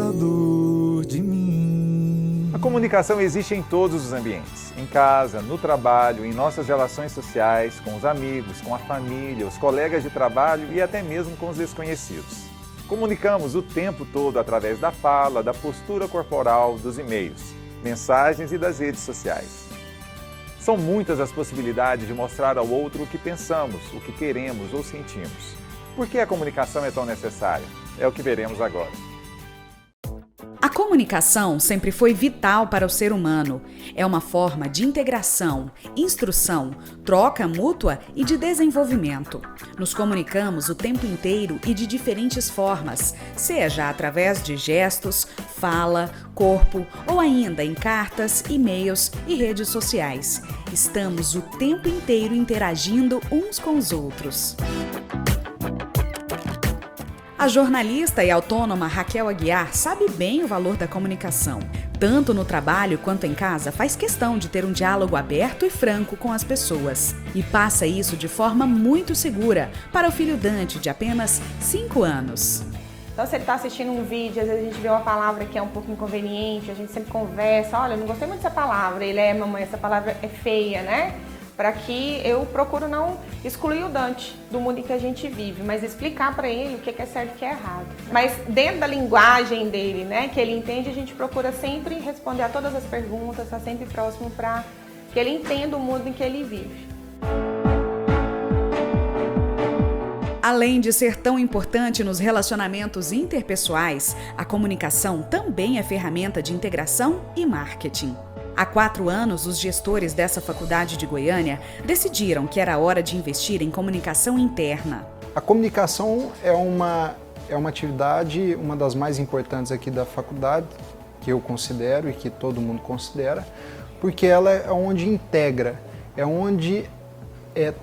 cuidador de mim. A comunicação existe em todos os ambientes, em casa, no trabalho, em nossas relações sociais, com os amigos, com a família, os colegas de trabalho e até mesmo com os desconhecidos. Comunicamos o tempo todo através da fala, da postura corporal, dos e-mails, mensagens e das redes sociais. São muitas as possibilidades de mostrar ao outro o que pensamos, o que queremos ou sentimos. Por que a comunicação é tão necessária? É o que veremos agora. A comunicação sempre foi vital para o ser humano. É uma forma de integração, instrução, troca mútua e de desenvolvimento. Nos comunicamos o tempo inteiro e de diferentes formas, seja através de gestos, fala, corpo ou ainda em cartas, e-mails e redes sociais. Estamos o tempo inteiro interagindo uns com os outros. A jornalista e autônoma Raquel Aguiar sabe bem o valor da comunicação. Tanto no trabalho quanto em casa, faz questão de ter um diálogo aberto e franco com as pessoas. E passa isso de forma muito segura para o filho Dante, de apenas 5 anos. Então, se ele está assistindo um vídeo, às vezes a gente vê uma palavra que é um pouco inconveniente, a gente sempre conversa, olha, eu não gostei muito dessa palavra, mamãe, essa palavra é feia, né? Para que eu procuro não excluir o Dante do mundo em que a gente vive, mas explicar para ele o que é certo e o que é errado. Mas dentro da linguagem dele, né, que ele entende, a gente procura sempre responder a todas as perguntas, estar sempre próximo para que ele entenda o mundo em que ele vive. Além de ser tão importante nos relacionamentos interpessoais, a comunicação também é ferramenta de integração e marketing. Há 4 anos, os gestores dessa faculdade de Goiânia decidiram que era hora de investir em comunicação interna. A comunicação é uma atividade, uma das mais importantes aqui da faculdade, que eu considero e que todo mundo considera, porque ela é onde integra, é onde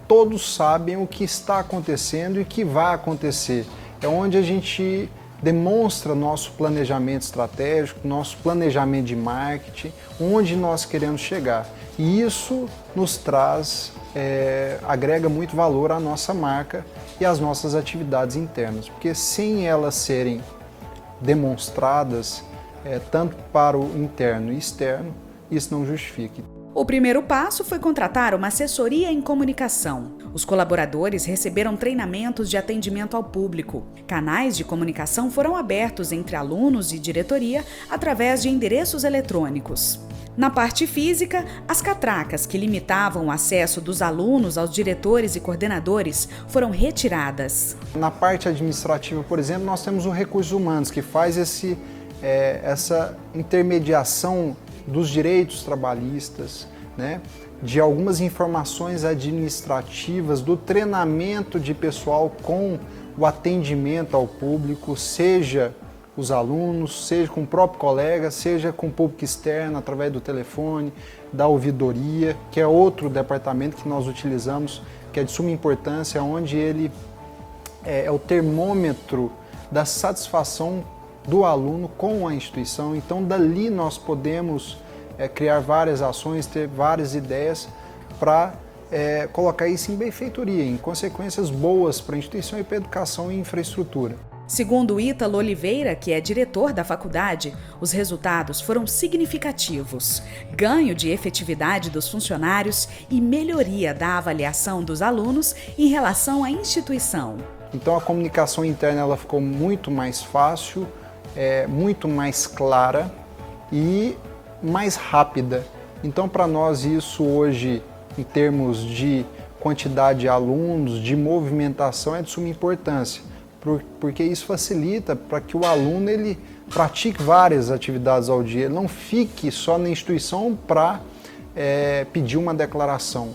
todos sabem o que está acontecendo e o que vai acontecer. É onde a gente demonstra nosso planejamento estratégico, nosso planejamento de marketing, onde nós queremos chegar. E isso nos traz, agrega muito valor à nossa marca e às nossas atividades internas, porque sem elas serem demonstradas, tanto para o interno e externo, isso não justifica. O primeiro passo foi contratar uma assessoria em comunicação. Os colaboradores receberam treinamentos de atendimento ao público. Canais de comunicação foram abertos entre alunos e diretoria através de endereços eletrônicos. Na parte física, as catracas que limitavam o acesso dos alunos aos diretores e coordenadores foram retiradas. Na parte administrativa, por exemplo, nós temos o Recursos Humanos, que faz essa intermediação dos direitos trabalhistas, né? De algumas informações administrativas, do treinamento de pessoal com o atendimento ao público, seja os alunos, seja com o próprio colega, seja com o público externo, através do telefone, da ouvidoria, que é outro departamento que nós utilizamos, que é de suma importância, onde ele é o termômetro da satisfação do aluno com a instituição. Então, dali nós podemos criar várias ações, ter várias ideias para colocar isso em benfeitoria, em consequências boas para a instituição e para a educação e infraestrutura. Segundo Ítalo Oliveira, que é diretor da faculdade, os resultados foram significativos. Ganho de efetividade dos funcionários e melhoria da avaliação dos alunos em relação à instituição. Então, a comunicação interna ela ficou muito mais fácil, muito mais clara e mais rápida. Então, para nós isso hoje, em termos de quantidade de alunos, de movimentação, é de suma importância, porque isso facilita para que o aluno ele pratique várias atividades ao dia, ele não fique só na instituição para pedir uma declaração.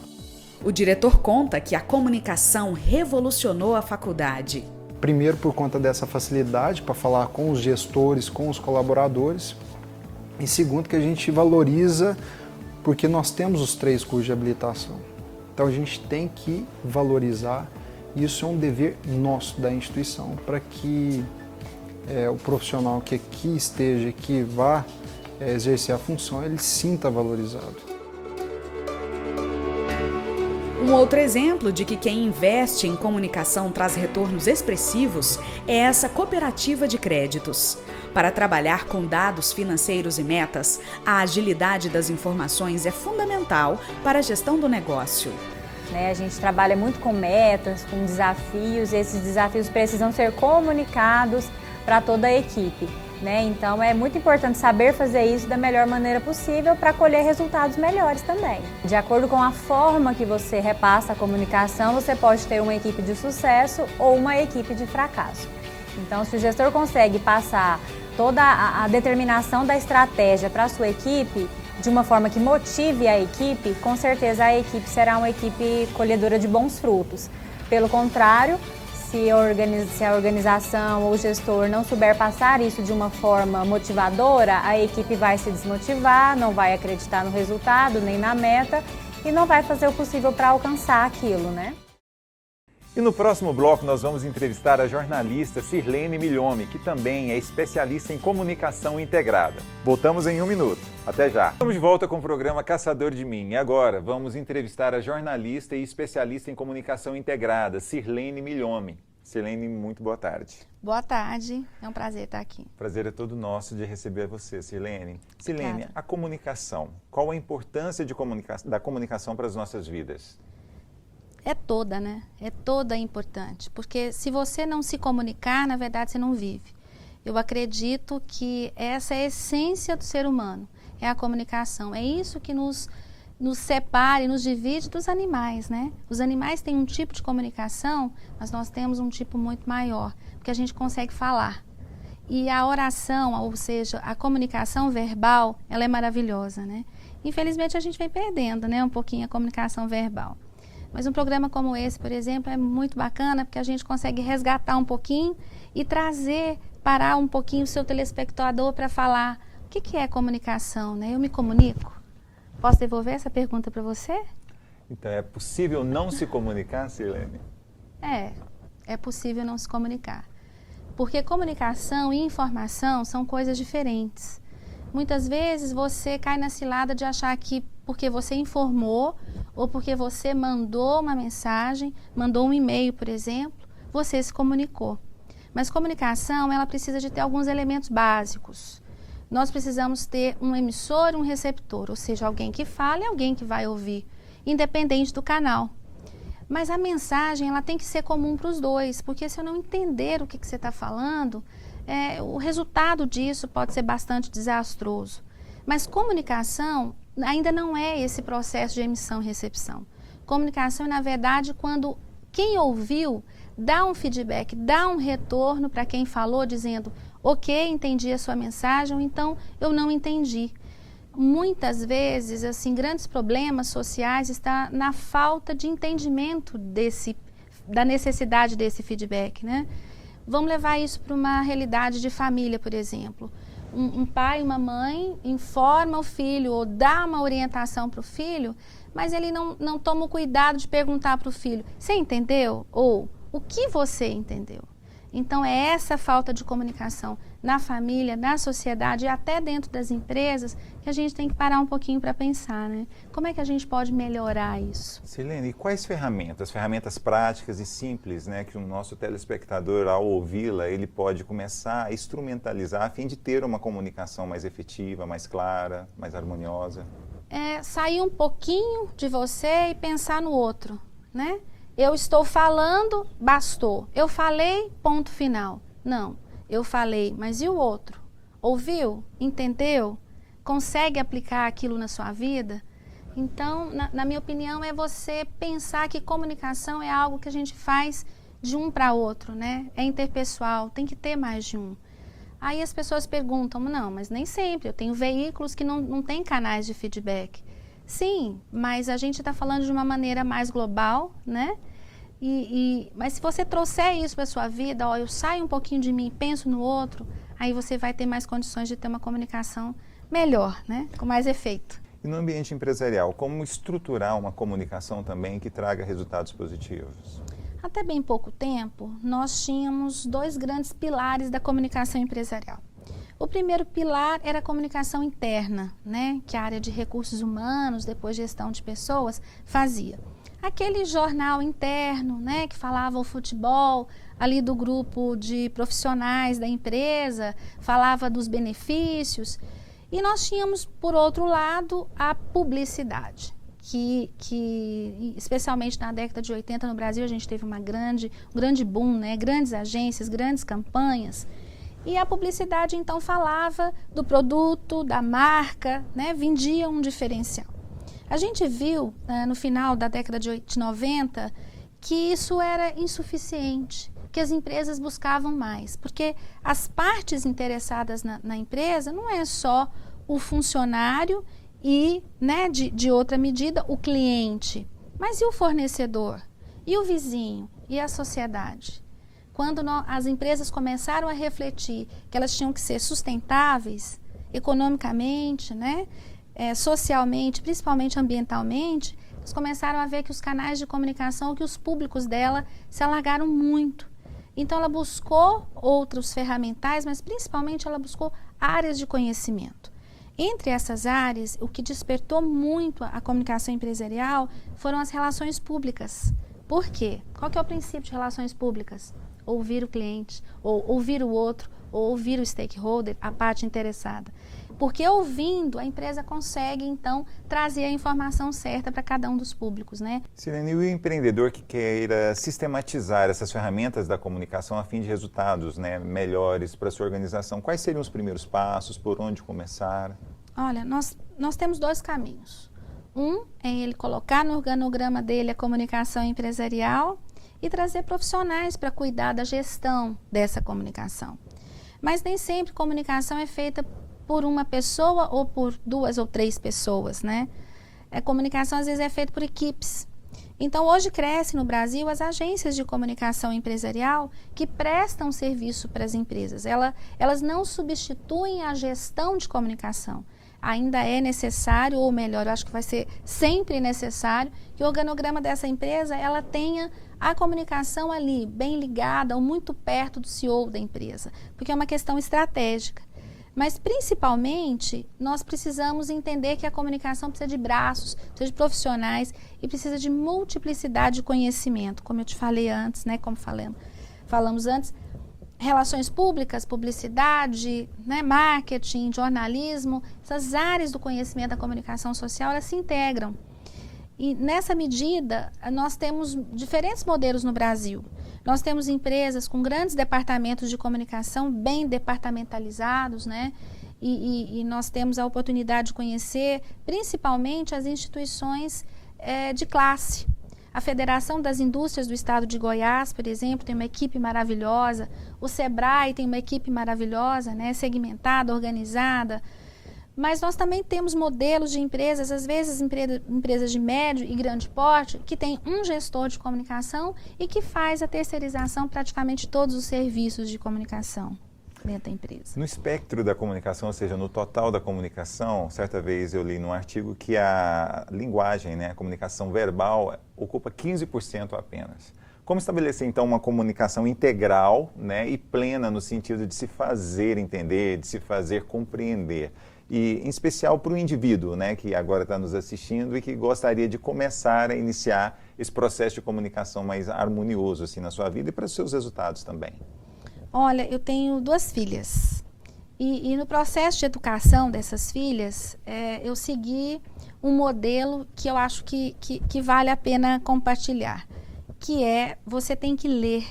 O diretor conta que a comunicação revolucionou a faculdade. Primeiro, por conta dessa facilidade para falar com os gestores, com os colaboradores. E segundo, que a gente valoriza porque nós temos os 3 cursos de habilitação. Então a gente tem que valorizar. Isso é um dever nosso da instituição para que o profissional que aqui esteja, que vá exercer a função, ele se sinta valorizado. Um outro exemplo de que quem investe em comunicação traz retornos expressivos é essa cooperativa de créditos. Para trabalhar com dados financeiros e metas, a agilidade das informações é fundamental para a gestão do negócio. A gente trabalha muito com metas, com desafios, e esses desafios precisam ser comunicados para toda a equipe. Então é muito importante saber fazer isso da melhor maneira possível para colher resultados melhores também. De acordo com a forma que você repassa a comunicação, você pode ter uma equipe de sucesso ou uma equipe de fracasso. Então, se o gestor consegue passar toda a determinação da estratégia para a sua equipe de uma forma que motive a equipe, com certeza a equipe será uma equipe colhedora de bons frutos. Pelo contrário, se a organização ou o gestor não souber passar isso de uma forma motivadora, a equipe vai se desmotivar, não vai acreditar no resultado nem na meta e não vai fazer o possível para alcançar aquilo, E no próximo bloco nós vamos entrevistar a jornalista Sirlene Milhome, que também é especialista em comunicação integrada. Voltamos em 1 minuto. Até já. Estamos de volta com o programa Caçador de Mim. E agora vamos entrevistar a jornalista e especialista em comunicação integrada, Sirlene Milhome. Sirlene, muito boa tarde. Boa tarde, é um prazer estar aqui. Prazer é todo nosso de receber você, Sirlene. Sirlene, a comunicação, qual a importância da comunicação para as nossas vidas? É toda, É toda importante, porque se você não se comunicar, na verdade você não vive. Eu acredito que essa é a essência do ser humano, é a comunicação. É isso que nos separa e nos divide dos animais, Os animais têm um tipo de comunicação, mas nós temos um tipo muito maior, porque a gente consegue falar. E a oração, ou seja, a comunicação verbal, ela é maravilhosa, Infelizmente a gente vem perdendo, um pouquinho a comunicação verbal. Mas um programa como esse, por exemplo, é muito bacana porque a gente consegue resgatar um pouquinho e parar um pouquinho o seu telespectador para falar o que é comunicação, Eu me comunico? Posso devolver essa pergunta para você? Então, é possível não se comunicar, Sirlene? É possível não se comunicar. Porque comunicação e informação são coisas diferentes. Muitas vezes você cai na cilada de achar que porque você informou ou porque você mandou uma mensagem, mandou um e-mail, por exemplo, você se comunicou. Mas comunicação, ela precisa de ter alguns elementos básicos. Nós precisamos ter um emissor e um receptor, ou seja, alguém que fala e alguém que vai ouvir, independente do canal. Mas a mensagem, ela tem que ser comum para os dois, porque se eu não entender o que você está falando, o resultado disso pode ser bastante desastroso. Mas comunicação ainda não é esse processo de emissão e recepção. Comunicação é, na verdade, quando quem ouviu dá um feedback, dá um retorno para quem falou, dizendo, ok, entendi a sua mensagem, ou então eu não entendi. Muitas vezes, grandes problemas sociais estão na falta de entendimento da necessidade desse feedback, Vamos levar isso para uma realidade de família, por exemplo. Um pai e uma mãe informa o filho ou dá uma orientação para o filho, mas ele não toma o cuidado de perguntar para o filho, você entendeu? Ou, o que você entendeu? Então, é essa falta de comunicação na família, na sociedade e até dentro das empresas que a gente tem que parar um pouquinho para pensar, Como é que a gente pode melhorar isso? Sirlene, e quais ferramentas práticas e simples, que o nosso telespectador, ao ouvi-la, ele pode começar a instrumentalizar a fim de ter uma comunicação mais efetiva, mais clara, mais harmoniosa? Sair um pouquinho de você e pensar no outro, Eu estou falando, bastou. Eu falei, ponto final. Não, eu falei, mas e o outro? Ouviu? Entendeu? Consegue aplicar aquilo na sua vida? Então, na minha opinião, é você pensar que comunicação é algo que a gente faz de um para outro, É interpessoal, tem que ter mais de um. Aí as pessoas perguntam, não, mas nem sempre. Eu tenho veículos que não têm canais de feedback. Sim, mas a gente está falando de uma maneira mais global, Mas se você trouxer isso para a sua vida, eu saio um pouquinho de mim e penso no outro, aí você vai ter mais condições de ter uma comunicação melhor, com mais efeito. E no ambiente empresarial, como estruturar uma comunicação também que traga resultados positivos? Até bem pouco tempo, nós tínhamos 2 grandes pilares da comunicação empresarial. O primeiro pilar era a comunicação interna, que a área de recursos humanos, depois gestão de pessoas, fazia. aquele jornal interno, né, que falava o futebol ali do grupo de profissionais da empresa, falava dos benefícios. E nós tínhamos, por outro lado, a publicidade, que especialmente na década de 80 no Brasil, a gente teve um grande boom, né? Grandes agências, grandes campanhas. E a publicidade, então, falava do produto, da marca, né? Vendia um diferencial. A gente viu, no final da década de 90, que isso era insuficiente, que as empresas buscavam mais, porque as partes interessadas na empresa não é só o funcionário e, né, de outra medida, o cliente, mas e o fornecedor, e o vizinho, e a sociedade? Quando as empresas começaram a refletir que elas tinham que ser sustentáveis economicamente, né, socialmente, principalmente ambientalmente, eles começaram a ver que os canais de comunicação, que os públicos dela se alargaram muito. Então ela buscou outros ferramentais, mas principalmente ela buscou áreas de conhecimento. Entre essas áreas, o que despertou muito a comunicação empresarial foram as relações públicas. Por quê? Qual que é o princípio de relações públicas? Ouvir o cliente, ou ouvir o outro, ou ouvir o stakeholder, a parte interessada. Porque ouvindo, a empresa consegue, então, trazer a informação certa para cada um dos públicos, né? Sirene, e o empreendedor que queira sistematizar essas ferramentas da comunicação a fim de resultados, né, melhores para a sua organização, quais seriam os primeiros passos, por onde começar? Olha, nós temos 2 caminhos. Um é ele colocar no organograma dele a comunicação empresarial e trazer profissionais para cuidar da gestão dessa comunicação. Mas nem sempre comunicação é feita por uma pessoa ou por 2 ou 3 pessoas, né? A comunicação às vezes é feita por equipes. Então hoje cresce no Brasil as agências de comunicação empresarial que prestam serviço para as empresas. Elas não substituem a gestão de comunicação. Ainda é necessário, ou melhor, eu acho que vai ser sempre necessário, que o organograma dessa empresa ela tenha a comunicação ali, bem ligada ou muito perto do CEO da empresa, porque é uma questão estratégica. Mas, principalmente, nós precisamos entender que a comunicação precisa de braços, precisa de profissionais e precisa de multiplicidade de conhecimento, como eu te falei antes, né, como falamos antes, relações públicas, publicidade, né, marketing, jornalismo, essas áreas do conhecimento da comunicação social, elas se integram. E, nessa medida, nós temos diferentes modelos no Brasil. Nós temos empresas com grandes departamentos de comunicação, bem departamentalizados, né? E nós temos a oportunidade de conhecer, principalmente, as instituições de classe. A Federação das Indústrias do Estado de Goiás, por exemplo, tem uma equipe maravilhosa. O SEBRAE tem uma equipe maravilhosa, né? Segmentada, organizada. Mas nós também temos modelos de empresas, às vezes empresas de médio e grande porte, que tem um gestor de comunicação e que faz a terceirização praticamente de todos os serviços de comunicação dentro da empresa. No espectro da comunicação, ou seja, no total da comunicação, certa vez eu li num artigo que a linguagem, né, a comunicação verbal, ocupa 15% apenas. Como estabelecer, então, uma comunicação integral, né, e plena no sentido de se fazer entender, de se fazer compreender? E, em especial, para o indivíduo, né, que agora está nos assistindo e que gostaria de começar a iniciar esse processo de comunicação mais harmonioso assim, na sua vida e para os seus resultados também. Olha, eu tenho 2 filhas e no processo de educação dessas filhas, eu segui um modelo que eu acho que vale a pena compartilhar, que é você tem que ler,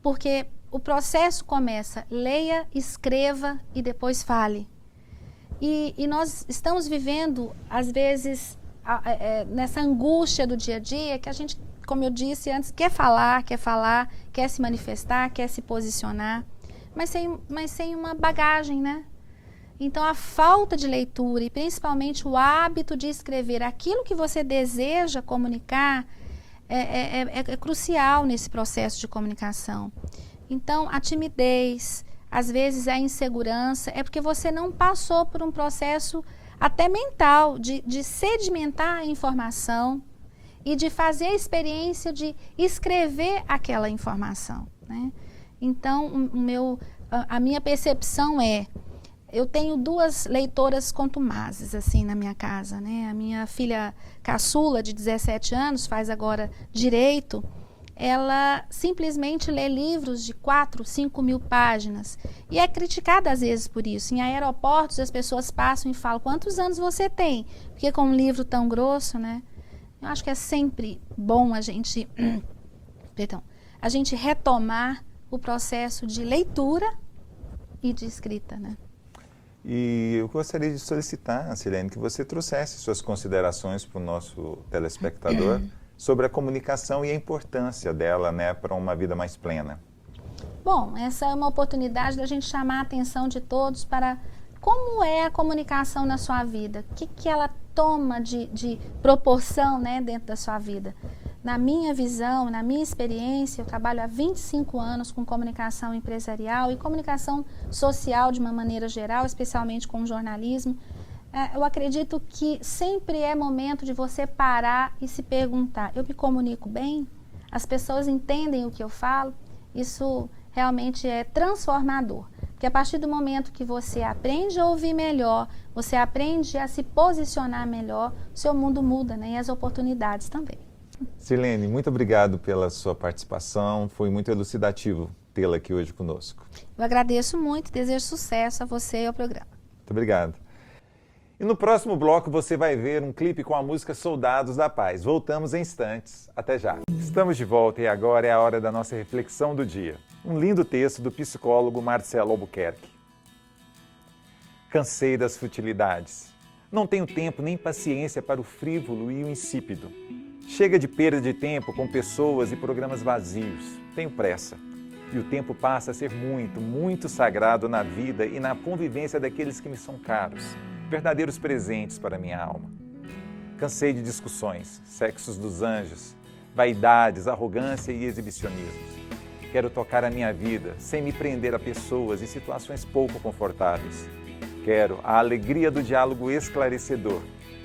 porque o processo começa, leia, escreva e depois fale. E nós estamos vivendo, às vezes, nessa angústia do dia a dia, que a gente, como eu disse antes, quer falar, quer se manifestar, quer se posicionar, mas sem uma bagagem, né? Então, a falta de leitura e principalmente o hábito de escrever aquilo que você deseja comunicar é crucial nesse processo de comunicação. Então, a timidez, às vezes a insegurança, é porque você não passou por um processo até mental de sedimentar a informação e de fazer a experiência de escrever aquela informação, né? Então, a minha percepção Eu tenho 2 leitoras contumazes, assim, na minha casa, né? A minha filha caçula, de 17 anos, faz agora direito. Ela simplesmente lê livros de 4, 5 mil páginas e é criticada às vezes por isso. Em aeroportos as pessoas passam e falam: quantos anos você tem? Porque com um livro tão grosso, né? Eu acho que é sempre bom a gente, a gente retomar o processo de leitura e de escrita, né? E eu gostaria de solicitar, Silene, que você trouxesse suas considerações para o nosso telespectador sobre a comunicação e a importância dela, né, para uma vida mais plena. Bom, essa é uma oportunidade da gente chamar a atenção de todos para como é a comunicação na sua vida, o que ela toma de proporção, né, dentro da sua vida. Na minha visão, na minha experiência, eu trabalho há 25 anos com comunicação empresarial e comunicação social de uma maneira geral, especialmente com o jornalismo. Eu acredito que sempre é momento de você parar e se perguntar: eu me comunico bem? As pessoas entendem o que eu falo? Isso realmente é transformador. Porque a partir do momento que você aprende a ouvir melhor, você aprende a se posicionar melhor, o seu mundo muda, né? E as oportunidades também. Silene, muito obrigado pela sua participação. Foi muito elucidativo tê-la aqui hoje conosco. Eu agradeço muito e desejo sucesso a você e ao programa. Muito obrigado. E no próximo bloco você vai ver um clipe com a música Soldados da Paz. Voltamos em instantes. Até já. Estamos de volta e agora é a hora da nossa reflexão do dia. Um lindo texto do psicólogo Marcelo Albuquerque. Cansei das futilidades. Não tenho tempo nem paciência para o frívolo e o insípido. Chega de perda de tempo com pessoas e programas vazios. Tenho pressa. E o tempo passa a ser muito, muito sagrado na vida e na convivência daqueles que me são caros. Verdadeiros presentes para minha alma. Cansei de discussões, sexos dos anjos, vaidades, arrogância e exibicionismos. Quero tocar a minha vida sem me prender a pessoas e situações pouco confortáveis. Quero a alegria do diálogo esclarecedor.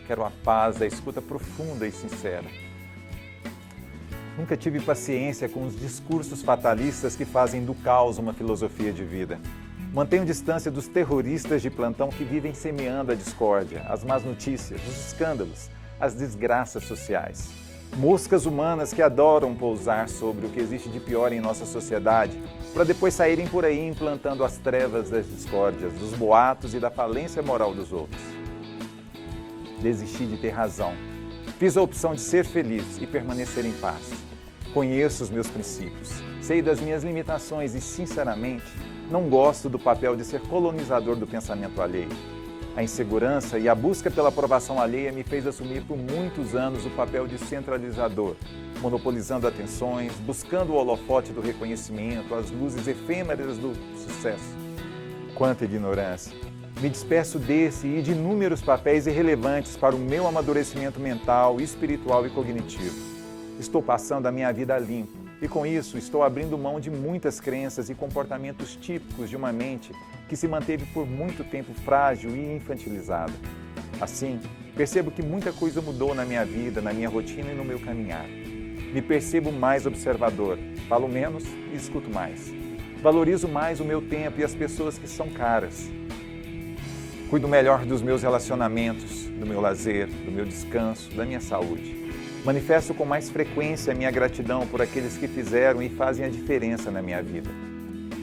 Quero a paz da escuta profunda e sincera. Nunca tive paciência com os discursos fatalistas que fazem do caos uma filosofia de vida. Mantenho distância dos terroristas de plantão que vivem semeando a discórdia, as más notícias, os escândalos, as desgraças sociais. Moscas humanas que adoram pousar sobre o que existe de pior em nossa sociedade, para depois saírem por aí implantando as trevas das discórdias, dos boatos e da falência moral dos outros. Desisti de ter razão. Fiz a opção de ser feliz e permanecer em paz. Conheço os meus princípios, sei das minhas limitações e, sinceramente, não gosto do papel de ser colonizador do pensamento alheio. A insegurança e a busca pela aprovação alheia me fez assumir por muitos anos o papel de centralizador, monopolizando atenções, buscando o holofote do reconhecimento, as luzes efêmeras do sucesso. Quanta ignorância! Me despeço desse e de inúmeros papéis irrelevantes para o meu amadurecimento mental, espiritual e cognitivo. Estou passando a minha vida limpo e, com isso, estou abrindo mão de muitas crenças e comportamentos típicos de uma mente que se manteve por muito tempo frágil e infantilizada. Assim, percebo que muita coisa mudou na minha vida, na minha rotina e no meu caminhar. Me percebo mais observador, falo menos e escuto mais. Valorizo mais o meu tempo e as pessoas que são caras. Cuido melhor dos meus relacionamentos, do meu lazer, do meu descanso, da minha saúde. Manifesto com mais frequência a minha gratidão por aqueles que fizeram e fazem a diferença na minha vida.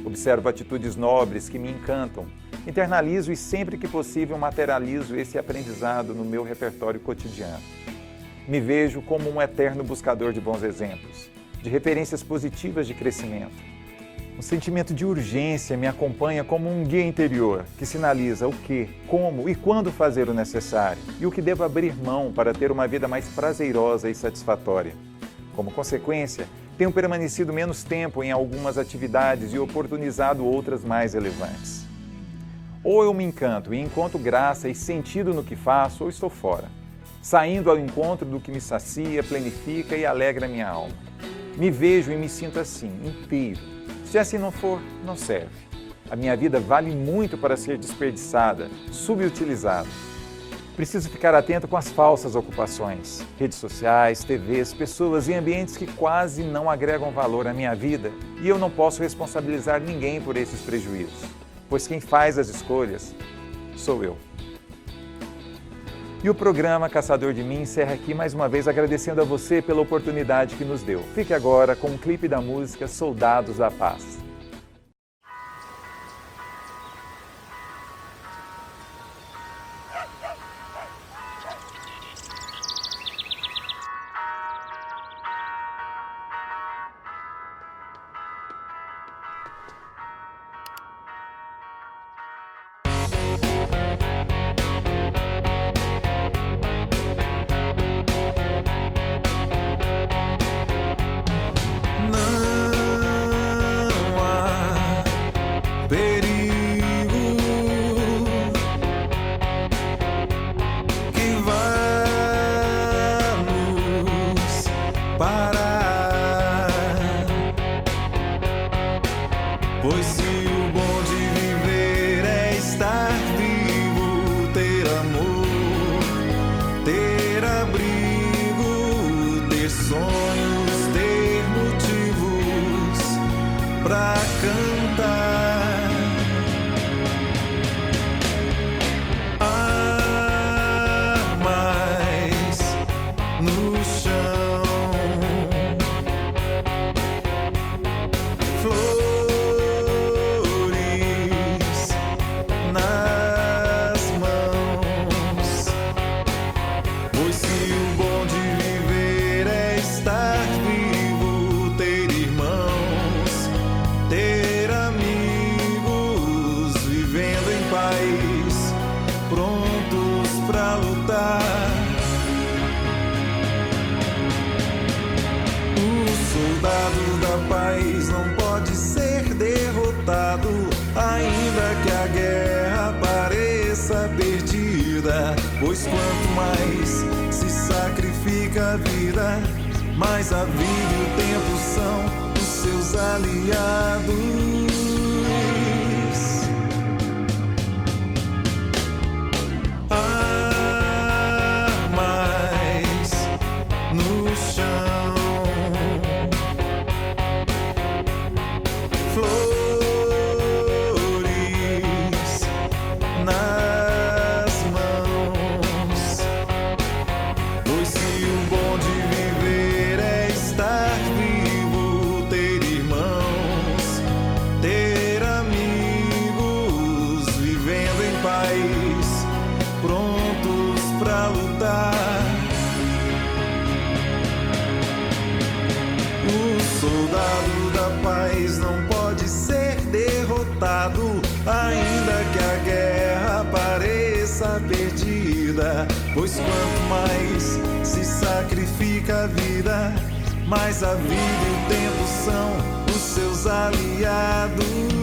Observo atitudes nobres que me encantam, internalizo e sempre que possível materializo esse aprendizado no meu repertório cotidiano. Me vejo como um eterno buscador de bons exemplos, de referências positivas de crescimento. Um sentimento de urgência me acompanha como um guia interior que sinaliza o que, como e quando fazer o necessário e o que devo abrir mão para ter uma vida mais prazerosa e satisfatória. Como consequência, tenho permanecido menos tempo em algumas atividades e oportunizado outras mais relevantes. Ou eu me encanto e encontro graça e sentido no que faço, ou estou fora, saindo ao encontro do que me sacia, planifica e alegra minha alma. Me vejo e me sinto assim, inteiro. Se assim não for, não serve. A minha vida vale muito para ser desperdiçada, subutilizada. Preciso ficar atento com as falsas ocupações, redes sociais, TVs, pessoas e ambientes que quase não agregam valor à minha vida e eu não posso responsabilizar ninguém por esses prejuízos, pois quem faz as escolhas sou eu. E o programa Caçador de Mim encerra aqui mais uma vez agradecendo a você pela oportunidade que nos deu. Fique agora com um clipe da música Soldados da Paz. Pois se o bom de viver é estar vivo, ter amor, ter abrigo, ter sonhos, ter motivos pra cantar. Armas no chão, prontos pra lutar. O soldado da paz não pode ser derrotado, ainda que a guerra pareça perdida. Pois quanto mais se sacrifica a vida, mais a vida e o tempo são os seus aliados. No chão, flores nas mãos. Pois se o bom de viver é estar vivo, ter irmãos, ter amigos, vivendo em paz, prontos pra lutar. O soldado da paz não pode ser derrotado, ainda que a guerra pareça perdida. Pois quanto mais se sacrifica a vida, mais a vida e o tempo são os seus aliados.